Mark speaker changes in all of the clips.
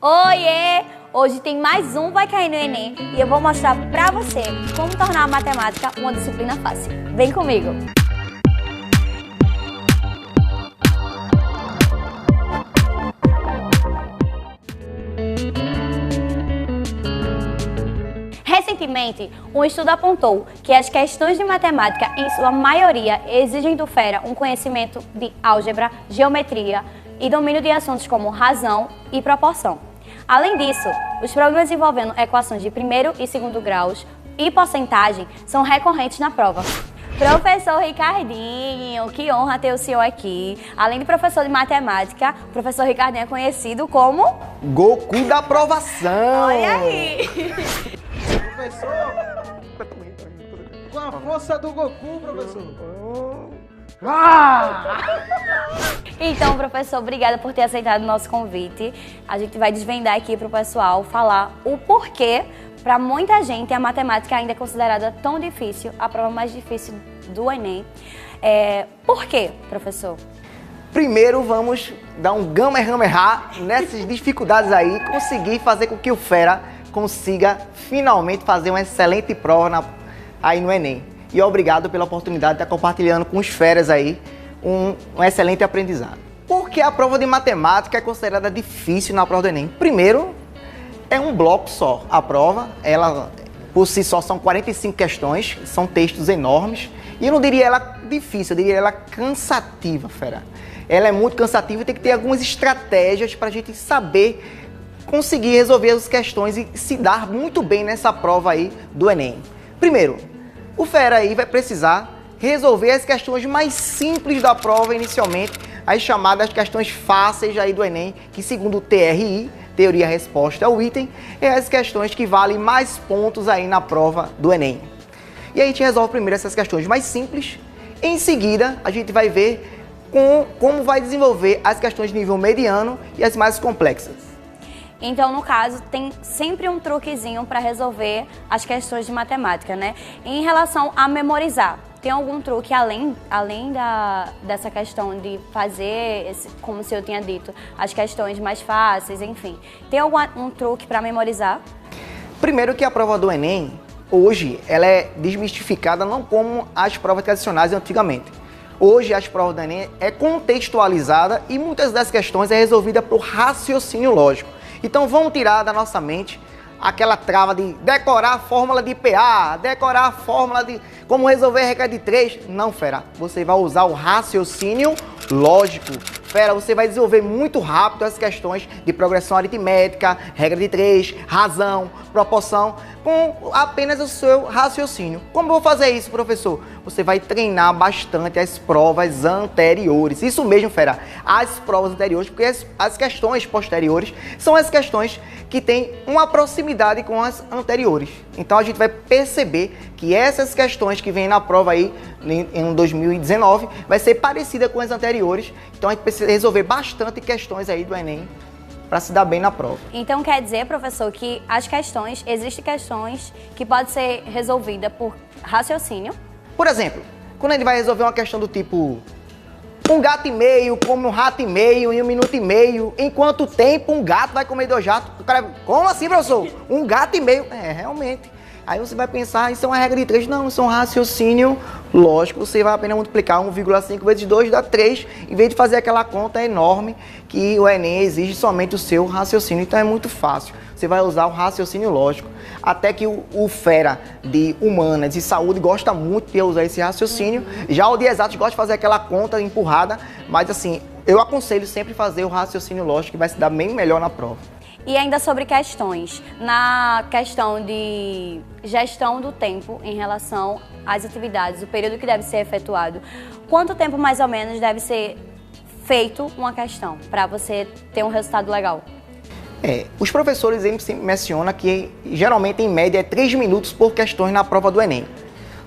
Speaker 1: Oiê! Hoje tem mais um Vai Cair no Enem e eu vou mostrar pra você como tornar a matemática uma disciplina fácil. Vem comigo! Recentemente, um estudo apontou que as questões de matemática, em sua maioria, exigem do fera um conhecimento de álgebra, geometria e domínio de assuntos como razão e proporção. Além disso, os problemas envolvendo equações de primeiro e segundo graus e porcentagem são recorrentes na prova. Professor Ricardinho, que honra ter o senhor aqui. Além de professor de matemática, o professor Ricardinho é conhecido como...
Speaker 2: Goku da aprovação!
Speaker 1: Olha aí!
Speaker 3: Professor, com a força do Goku, professor.
Speaker 1: Então, professor, obrigada por ter aceitado o nosso convite. A gente vai desvendar aqui para o pessoal falar o porquê, para muita gente, a matemática ainda é considerada tão difícil, a prova mais difícil do Enem. Por quê, professor?
Speaker 2: Primeiro vamos dar um gamerramerá nessas dificuldades aí, conseguir fazer com que o fera consiga finalmente fazer uma excelente prova aí no Enem. E obrigado pela oportunidade de estar compartilhando com os feras aí um excelente aprendizado. Por que a prova de matemática é considerada difícil na prova do Enem? Primeiro, é um bloco só. A prova, ela por si só são 45 questões, são textos enormes. E eu não diria ela difícil, eu diria ela cansativa, fera. Ela é muito cansativa e tem que ter algumas estratégias para a gente saber conseguir resolver as questões e se dar muito bem nessa prova aí do Enem. Primeiro, o fera aí vai precisar resolver as questões mais simples da prova inicialmente, as chamadas questões fáceis aí do Enem, que segundo o TRI, Teoria Resposta ao Item, é as questões que valem mais pontos aí na prova do Enem. E aí a gente resolve primeiro essas questões mais simples, em seguida a gente vai ver como vai desenvolver as questões de nível mediano e as mais complexas.
Speaker 1: Então, no caso, tem sempre um truquezinho para resolver as questões de matemática, né? Em relação a memorizar, tem algum truque além dessa questão de fazer, como o senhor tinha dito, as questões mais fáceis, enfim. Tem algum truque para memorizar?
Speaker 2: Primeiro que a prova do Enem, hoje, ela é desmistificada não como as provas tradicionais antigamente. Hoje, as provas do Enem é contextualizada e muitas das questões é resolvida por raciocínio lógico. Então vamos tirar da nossa mente aquela trava de decorar a fórmula de PA, decorar a fórmula de como resolver a regra de 3. Não, fera, você vai usar o raciocínio lógico. Fera, você vai desenvolver muito rápido as questões de progressão aritmética, regra de 3, razão, proporção, com apenas o seu raciocínio. Como eu vou fazer isso, professor? Você vai treinar bastante as provas anteriores. Isso mesmo, fera, as provas anteriores, porque as questões posteriores são as questões que têm uma proximidade com as anteriores. Então a gente vai perceber que essas questões que vêm na prova aí em 2019 vai ser parecida com as anteriores. Então a gente precisa resolver bastante questões aí do Enem para se dar bem na prova.
Speaker 1: Então quer dizer, professor, que existem questões que podem ser resolvidas por raciocínio.
Speaker 2: Por exemplo, quando a gente vai resolver uma questão do tipo um gato e meio come um rato e meio em 1 minuto e meio, em quanto tempo um gato vai comer 2 ratos? O cara, como assim, professor? Um gato e meio? Realmente. Aí você vai pensar, isso é uma regra de 3. Não, isso é um raciocínio lógico. Você vai apenas multiplicar 1,5 vezes 2 dá 3, em vez de fazer aquela conta enorme que o Enem exige somente o seu raciocínio. Então é muito fácil. Você vai usar o raciocínio lógico. Até que o fera de humanas e saúde gosta muito de usar esse raciocínio. Já o de exatos gosta de fazer aquela conta empurrada. Mas assim, eu aconselho sempre fazer o raciocínio lógico, que vai se dar bem melhor na prova.
Speaker 1: E ainda sobre questões, na questão de gestão do tempo em relação às atividades, o período que deve ser efetuado, quanto tempo mais ou menos deve ser feito uma questão para você ter um resultado legal?
Speaker 2: Os professores sempre mencionam que geralmente em média é 3 minutos por questões na prova do Enem.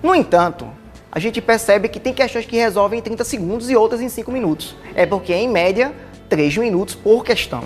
Speaker 2: No entanto, a gente percebe que tem questões que resolvem em 30 segundos e outras em 5 minutos. É porque em média 3 minutos por questão.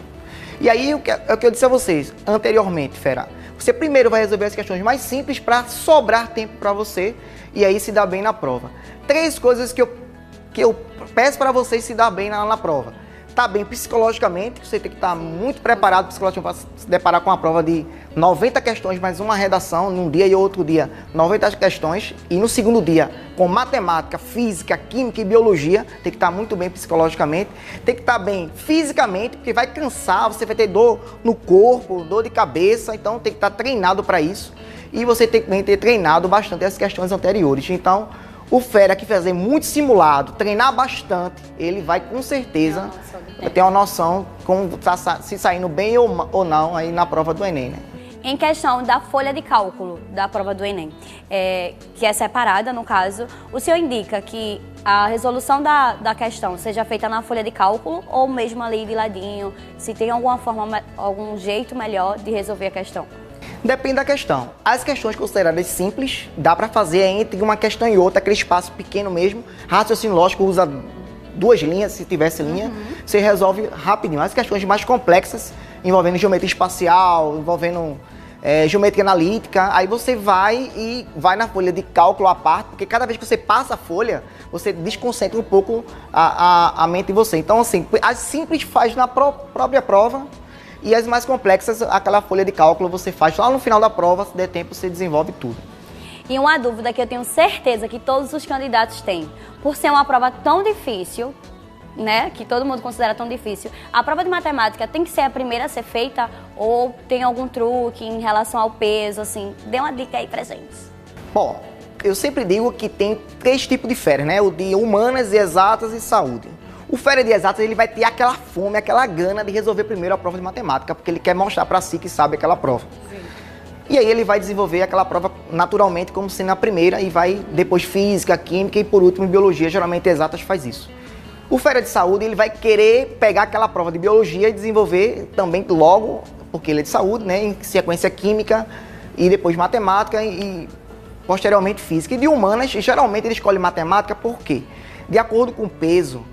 Speaker 2: E aí, é o que eu disse a vocês anteriormente, fera. Você primeiro vai resolver as questões mais simples para sobrar tempo para você e aí se dar bem na prova. 3 coisas que eu peço para vocês se dar bem na prova. estar bem psicologicamente, você tem que estar muito preparado psicologicamente para se deparar com uma prova de 90 questões, mais uma redação, num dia e outro dia 90 questões, e no segundo dia com matemática, física, química e biologia, tem que estar muito bem psicologicamente, tem que estar bem fisicamente, porque vai cansar, você vai ter dor no corpo, dor de cabeça, então tem que estar treinado para isso, e você tem que ter treinado bastante as questões anteriores. Então, o fera que fazer muito simulado, treinar bastante, ele vai com certeza ter uma noção se saindo bem ou não aí na prova do Enem, né?
Speaker 1: Em questão da folha de cálculo da prova do Enem, que é separada no caso, o senhor indica que a resolução da questão seja feita na folha de cálculo ou mesmo ali de ladinho, se tem alguma forma, algum jeito melhor de resolver a questão?
Speaker 2: Depende da questão. As questões consideradas simples, dá para fazer entre uma questão e outra, aquele espaço pequeno mesmo. Raciocínio lógico usa 2 linhas, se tivesse linha, você resolve rapidinho. As questões mais complexas, envolvendo geometria espacial, envolvendo geometria analítica, aí você vai na folha de cálculo à parte, porque cada vez que você passa a folha, você desconcentra um pouco a mente de você. Então, assim, as simples faz na própria prova, e as mais complexas, aquela folha de cálculo você faz lá no final da prova, se der tempo você desenvolve tudo.
Speaker 1: E uma dúvida que eu tenho certeza que todos os candidatos têm, por ser uma prova tão difícil, né, que todo mundo considera tão difícil, a prova de matemática tem que ser a primeira a ser feita ou tem algum truque em relação ao peso, assim? Dê uma dica aí pra gente.
Speaker 2: Bom, eu sempre digo que tem 3 tipos de férias, né? O de humanas, exatas e saúde. O fera de exatas, ele vai ter aquela fome, aquela gana de resolver primeiro a prova de matemática, porque ele quer mostrar para si que sabe aquela prova. Sim. E aí ele vai desenvolver aquela prova naturalmente como sendo a primeira e vai depois física, química e por último biologia, geralmente exatas faz isso. O fera de saúde, ele vai querer pegar aquela prova de biologia e desenvolver também logo, porque ele é de saúde, né, em sequência química e depois matemática e posteriormente física. E de humanas, geralmente ele escolhe matemática por quê? De acordo com o peso,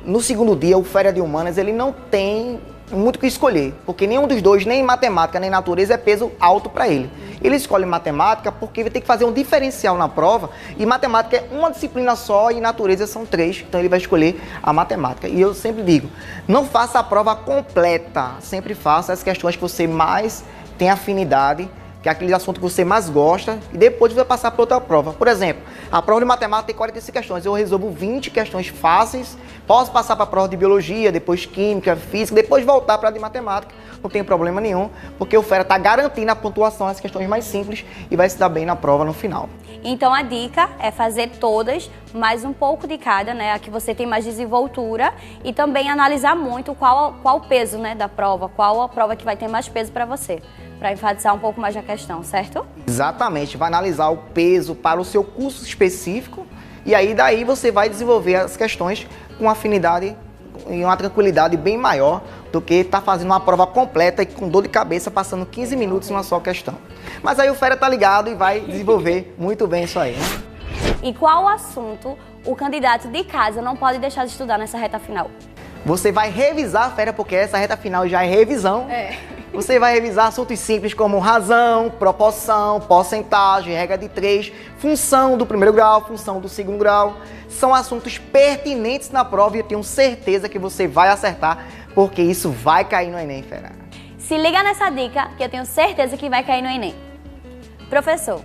Speaker 2: no segundo dia, o fera de humanas, ele não tem muito o que escolher, porque nenhum dos dois, nem matemática nem natureza, é peso alto para ele. Ele escolhe matemática porque vai ter que fazer um diferencial na prova, e matemática é uma disciplina só e natureza são 3, então ele vai escolher a matemática. E eu sempre digo, não faça a prova completa, sempre faça as questões que você mais tem afinidade, que é aquele assunto que você mais gosta, e depois você vai passar para outra prova. Por exemplo, a prova de matemática tem 45 questões, eu resolvo 20 questões fáceis, posso passar para a prova de biologia, depois química, física, depois voltar para a de matemática, não tem problema nenhum, porque o fera está garantindo a pontuação nas questões mais simples e vai se dar bem na prova no final.
Speaker 1: Então a dica é fazer todas, mais um pouco de cada, né, a que você tem mais desenvoltura, e também analisar muito qual o peso, né, da prova, qual a prova que vai ter mais peso para você, para enfatizar um pouco mais na questão, certo?
Speaker 2: Exatamente, vai analisar o peso para o seu curso específico e aí daí você vai desenvolver as questões com afinidade e uma tranquilidade bem maior do que estar fazendo uma prova completa e com dor de cabeça passando 15 minutos em uma só questão. Mas aí o fera tá ligado e vai desenvolver muito bem isso aí, né?
Speaker 1: E qual assunto o candidato de casa não pode deixar de estudar nessa reta final?
Speaker 2: Você vai revisar a fera, porque essa reta final já é revisão. Você vai revisar assuntos simples como razão, proporção, porcentagem, regra de 3, função do primeiro grau, função do segundo grau. São assuntos pertinentes na prova e eu tenho certeza que você vai acertar, porque isso vai cair no Enem, fera.
Speaker 1: Se liga nessa dica que eu tenho certeza que vai cair no Enem. Professor,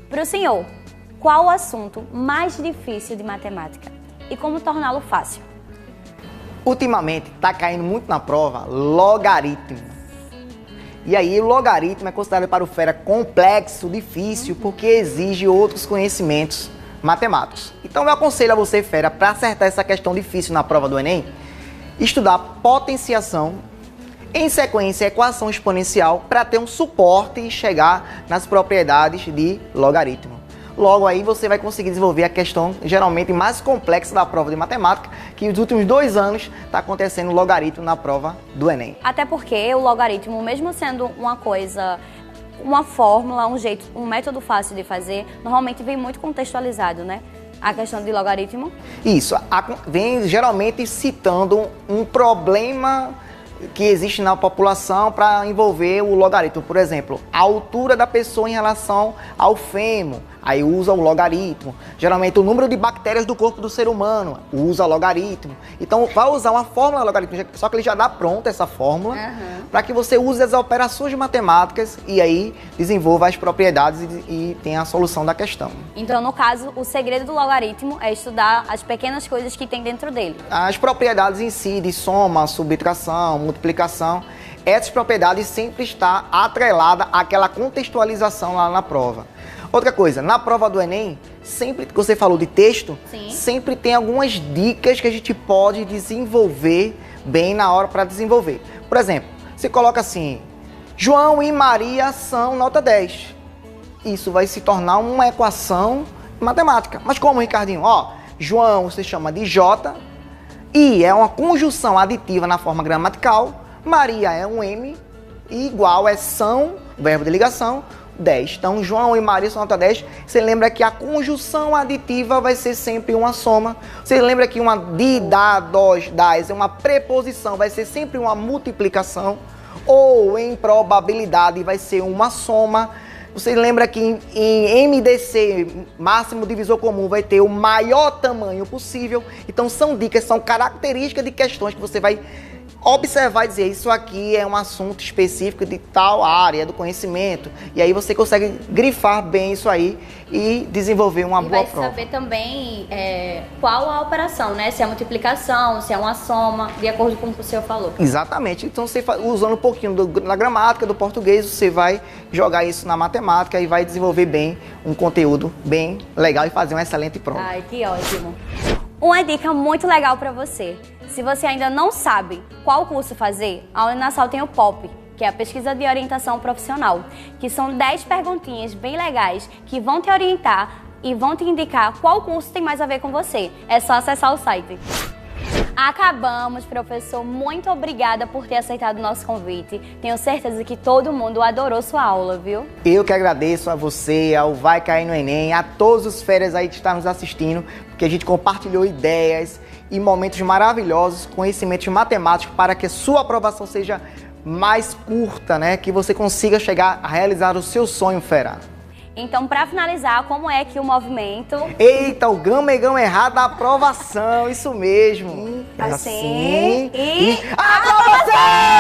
Speaker 1: para o senhor, qual o assunto mais difícil de matemática e como torná-lo fácil?
Speaker 2: Ultimamente está caindo muito na prova logaritmo. E aí o logaritmo é considerado para o fera complexo, difícil, porque exige outros conhecimentos matemáticos. Então eu aconselho a você, fera, para acertar essa questão difícil na prova do Enem, estudar potenciação, em sequência equação exponencial, para ter um suporte e chegar nas propriedades de logaritmo. Logo aí você vai conseguir desenvolver a questão geralmente mais complexa da prova de matemática, que nos últimos 2 anos está acontecendo logaritmo na prova do Enem.
Speaker 1: Até porque o logaritmo, mesmo sendo uma coisa, uma fórmula, um método fácil de fazer, normalmente vem muito contextualizado, né? A questão de logaritmo.
Speaker 2: Isso, vem geralmente citando um problema que existe na população para envolver o logaritmo. Por exemplo, a altura da pessoa em relação ao fêmur, aí usa o logaritmo. Geralmente o número de bactérias do corpo do ser humano usa logaritmo. Então vai usar uma fórmula logarítmica, só que ele já dá pronta essa fórmula, para que você use as operações matemáticas e aí desenvolva as propriedades e tenha a solução da questão.
Speaker 1: Então, no caso, o segredo do logaritmo é estudar as pequenas coisas que tem dentro dele.
Speaker 2: As propriedades em si, de soma, subtração, multiplicação, essas propriedades sempre estão atreladas àquela contextualização lá na prova. Outra coisa, na prova do Enem, sempre que você falou de texto, sempre tem algumas dicas que a gente pode desenvolver bem na hora para desenvolver. Por exemplo, você coloca assim, João e Maria são nota 10. Isso vai se tornar uma equação matemática. Mas como, Ricardinho? Ó, João se chama de J, I é uma conjunção aditiva na forma gramatical, Maria é um M, e igual é são, verbo de ligação, 10. Então, João e Maria são nota 10. Você lembra que a conjunção aditiva vai ser sempre uma soma. Você lembra que uma de, da, dos, das é uma preposição, vai ser sempre uma multiplicação. Ou em probabilidade vai ser uma soma. Você lembra que em MDC, máximo divisor comum, vai ter o maior tamanho possível. Então, são dicas, são características de questões que você vai observar e dizer, isso aqui é um assunto específico de tal área do conhecimento. E aí você consegue grifar bem isso aí e desenvolver uma boa prova.
Speaker 1: E vai saber também qual a operação, né? Se é multiplicação, se é uma soma, de acordo com o que o senhor falou.
Speaker 2: Exatamente. Então, você usando um pouquinho da gramática, do português, você vai jogar isso na matemática e vai desenvolver bem um conteúdo bem legal e fazer uma excelente prova.
Speaker 1: Ai, que ótimo. Uma dica muito legal para você. Se você ainda não sabe qual curso fazer, a Uninasal tem o POP, que é a Pesquisa de Orientação Profissional, que são 10 perguntinhas bem legais que vão te orientar e vão te indicar qual curso tem mais a ver com você. É só acessar o site. Acabamos, professor. Muito obrigada por ter aceitado o nosso convite. Tenho certeza que todo mundo adorou sua aula, viu?
Speaker 2: Eu que agradeço a você, ao Vai Cair no Enem, a todos os férias aí que estão nos assistindo, porque a gente compartilhou ideias e momentos maravilhosos, conhecimentos matemáticos para que a sua aprovação seja mais curta, né? Que você consiga chegar a realizar o seu sonho, fera.
Speaker 1: Então, para finalizar, como é que o movimento...
Speaker 2: Eita, o gama errado da aprovação, isso mesmo.
Speaker 1: Assim e...
Speaker 2: Aprovação!